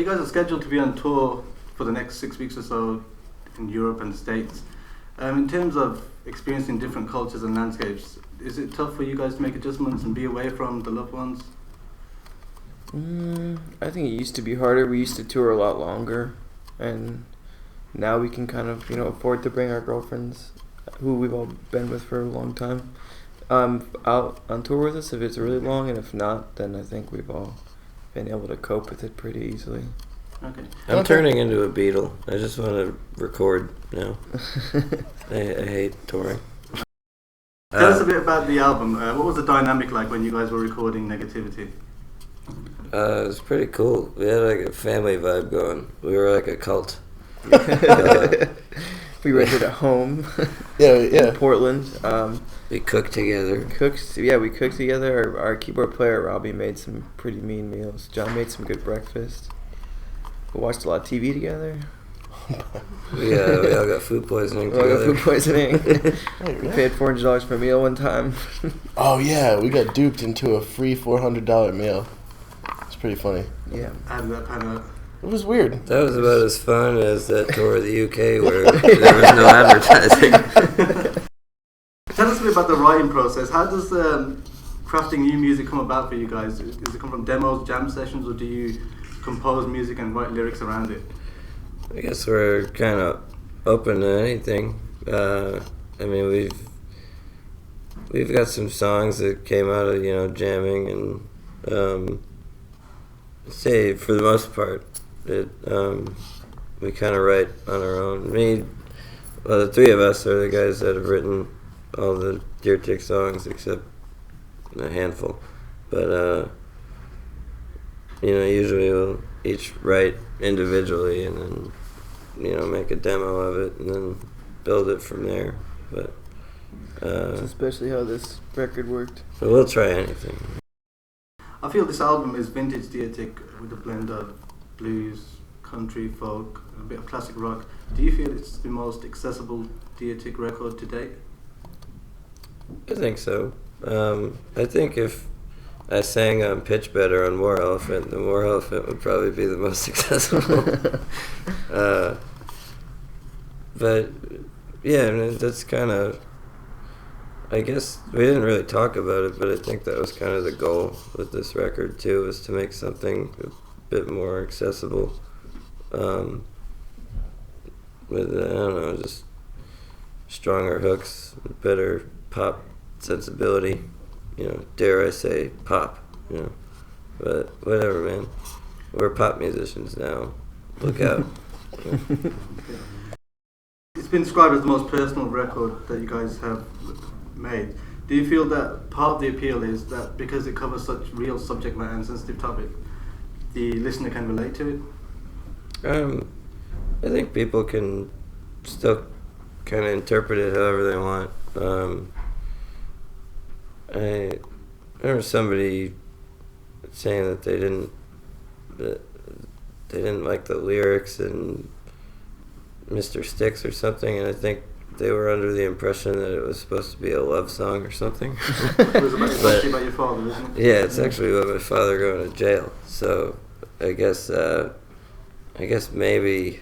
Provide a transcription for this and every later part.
you guys are scheduled to be on tour for the next 6 weeks or so in Europe and the States. In terms of experiencing different cultures and landscapes, is it tough for you guys to make adjustments and be away from the loved ones? I think it used to be harder. We used to tour a lot longer, and now we can kind of, afford to bring our girlfriends, who we've all been with for a long time, out on tour with us if it's really long, and if not, then I think we've all been able to cope with it pretty easily. Okay. I'm turning into a Beatle. I just want to record now. I hate touring. Tell us a bit about the album. What was the dynamic like when you guys were recording Negativity? It was pretty cool. We had like a family vibe going. We were like a cult. We rented a home in Portland. We cooked together. We cooked together. Our keyboard player, Robbie, made some pretty mean meals. John made some good breakfast. We watched a lot of TV together. We all got food poisoning together. We paid $400 for a meal one time. Oh, yeah. We got duped into a free $400 meal. It's pretty funny. Yeah. And that kind of... It was weird. That was about as fun as that tour of the UK where there was no advertising. Tell us a bit about the writing process. How does crafting new music come about for you guys? Does it come from demos, jam sessions, or do you compose music and write lyrics around it? I guess we're kind of open to anything. I mean, we've got some songs that came out of jamming, and say for the most part, we kind of write on our own. The three of us are the guys that have written all the Deer Tick songs except a handful, but usually we'll each write individually and then make a demo of it and then build it from there. But that's especially how this record worked. So we'll try anything. I feel this album is vintage Deer Tick with a blend of blues, country, folk, a bit of classic rock. Do you feel it's the most accessible Deer Tick record to date? I think so. I think if I sang on Pitch Better on War Elephant, the War Elephant would probably be the most accessible. But yeah, I mean, that's kind of, I guess we didn't really talk about it, but I think that was kind of the goal with this record too, was to make something a bit more accessible, with I don't know, just stronger hooks, better pop sensibility, dare I say pop, but whatever, man. We're pop musicians now. Look out. It's been described as the most personal record that you guys have made. Do you feel that part of the appeal is that because it covers such real subject matter and sensitive topic, the listener can relate to it? I think people can still kind of interpret it however they want. I remember somebody saying that they didn't like the lyrics in Mr. Sticks or something, and I think they were under the impression that it was supposed to be a love song or something. It was about your father, isn't it? Yeah, it's actually about my father going to jail. So I guess maybe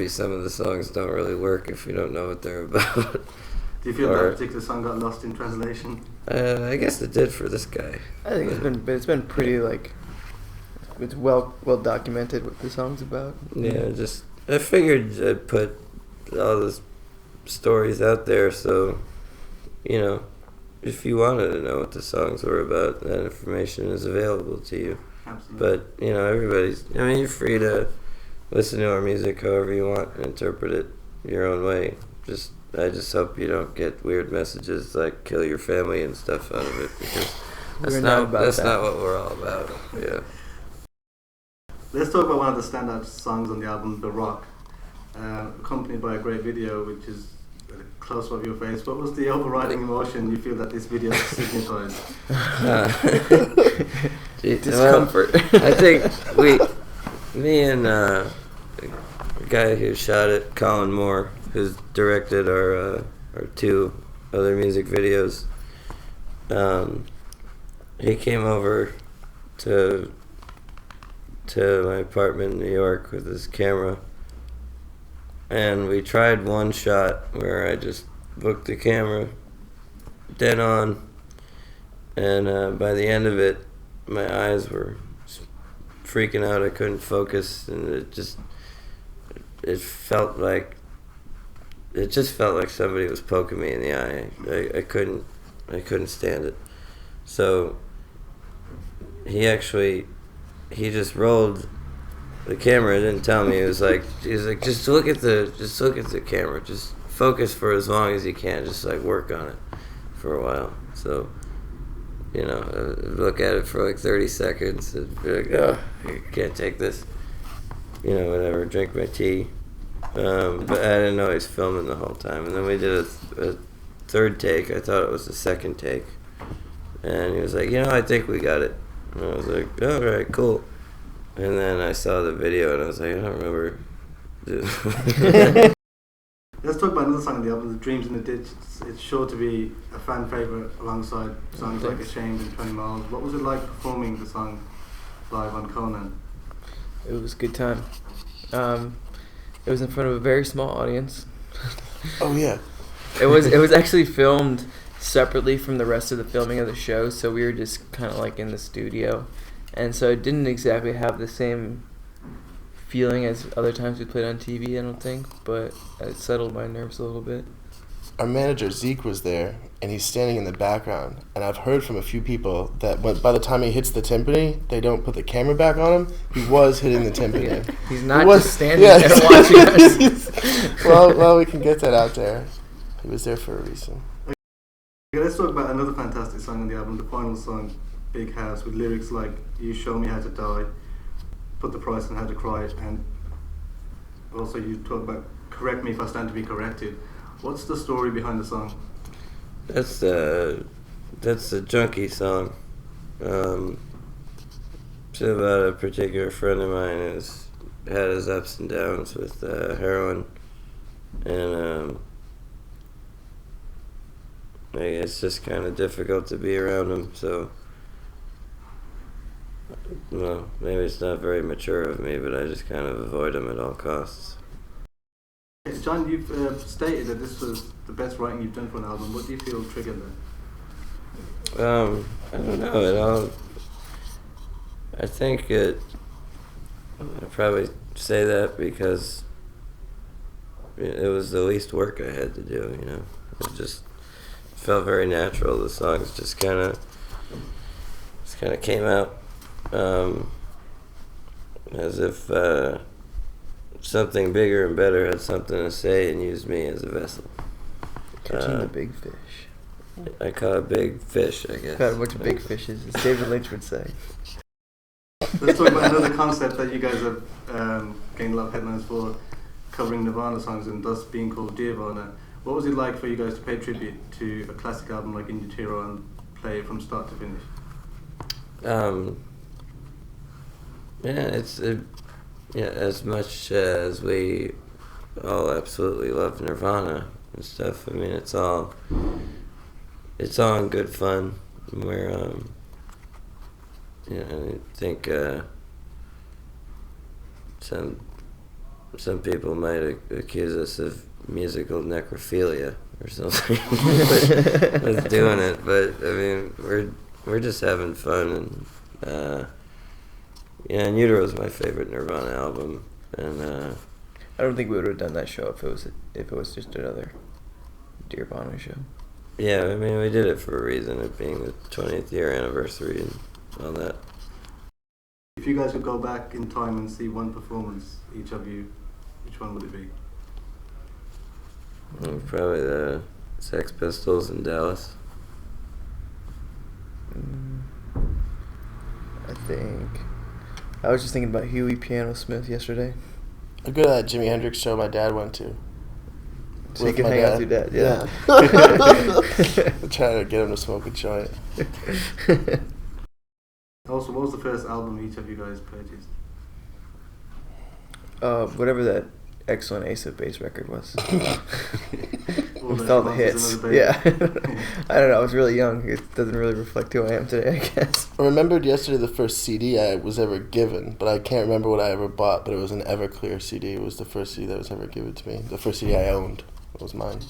some of the songs don't really work if you don't know what they're about. Do you feel that particular song got lost in translation? I guess it did for this guy. I think it's been pretty it's well documented what the song's about. Yeah, I figured I'd put all the stories out there, so if you wanted to know what the songs were about, that information is available to you. Absolutely. But you're free to listen to our music however you want and interpret it your own way. I just hope you don't get weird messages like kill your family and stuff out of it, because that's not what we're all about. Yeah. Let's talk about one of the standout songs on the album, The Rock, accompanied by a great video, which is a close-up of your face. What was the overriding emotion you feel that this video signifies? Discomfort. Well, I think me and the guy who shot it, Colin Moore, who's directed our two other music videos, he came over to to my apartment in New York with his camera, and we tried one shot where I just booked the camera dead on, and by the end of it, my eyes were freaking out. I couldn't focus, and it just felt like somebody was poking me in the eye. I couldn't stand it. So he just rolled the camera. Didn't tell me. He was like just look at the camera. Just focus for as long as you can. Just like work on it for a while. So, you know, look at it for like 30 seconds and be like, oh, I can't take this. You know, whatever. Drink my tea. But I didn't know he was filming the whole time. And then we did a third take. I thought it was the second take. And he was like, you know, I think we got it. And I was like, all right, cool. And then I saw the video and I was like, I don't remember. Let's talk about another song on the album, Dreams in the Ditch. It's sure to be a fan favourite alongside songs like Ashamed and 20 Miles. What was it like performing the song live on Conan? It was a good time. It was in front of a very small audience. Oh yeah. It was actually filmed separately from the rest of the filming of the show, so we were just kind of like in the studio, and so it didn't exactly have the same feeling as other times we played on TV, I don't think, but it settled my nerves a little bit. Our manager Zeke was there, and he's standing in the background, and I've heard from a few people that by the time he hits the timpani, they don't put the camera back on him. He was hitting the timpani. Yeah, he's not just standing there watching us. well, we can get that out there. He was there for a reason. Okay, let's talk about another fantastic song on the album, the final song, Big House, with lyrics like You Show Me How to Die, Put the Price on How to Cry, and also you talk about Correct Me If I Stand to Be Corrected. What's the story behind the song? That's the junkie song. It's about a particular friend of mine who's had his ups and downs with heroin, and it's just kind of difficult to be around him. So, well, maybe it's not very mature of me, but I just kind of avoid him at all costs. John, you've stated that this was the best writing you've done for an album. What do you feel triggered that? I don't know. I think I probably say that because it was the least work I had to do. You know, it just felt very natural. The songs just kind of came out as if something bigger and better had something to say and used me as a vessel. Catching the big fish. I caught a big fish, I guess. Caught a bunch of big fishes, as David Lynch would say. Let's talk about another concept that you guys have gained a lot of headlines for, covering Nirvana songs and thus being called Nirvana. What was it like for you guys to pay tribute to a classic album like In Utero and play it from start to finish? As much as we all absolutely love Nirvana and stuff, I mean, it's all in good fun. We're, I think some people might accuse us of musical necrophilia or something with doing it, but I mean, we're just having fun, and In Utero is my favorite Nirvana album, and I don't think we would have done that show if it was just another Nirvana show. Yeah, I mean, we did it for a reason, it being the 20th year anniversary and all that. If you guys could go back in time and see one performance, each of you, which one would it be? Probably the Sex Pistols in Dallas. I was just thinking about Huey Piano Smith yesterday. A good Jimi Hendrix show my dad went to. So you can hang out with your dad, yeah. I'm trying to get him to smoke a joint. Also, what was the first album each of you guys purchased? Whatever that excellent Ace of Base record was. All With all the Monsters hits. and Other Yeah. Babies. I don't know. I was really young. It doesn't really reflect who I am today, I guess. I remembered yesterday the first CD I was ever given, but I can't remember what I ever bought, but it was an Everclear CD. It was the first CD that was ever given to me. The first CD I owned. It was mine.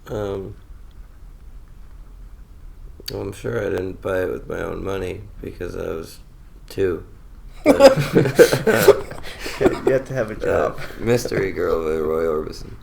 Well, I'm sure I didn't buy it with my own money because I was 2. You have to have a job. Mystery Girl by Roy Orbison.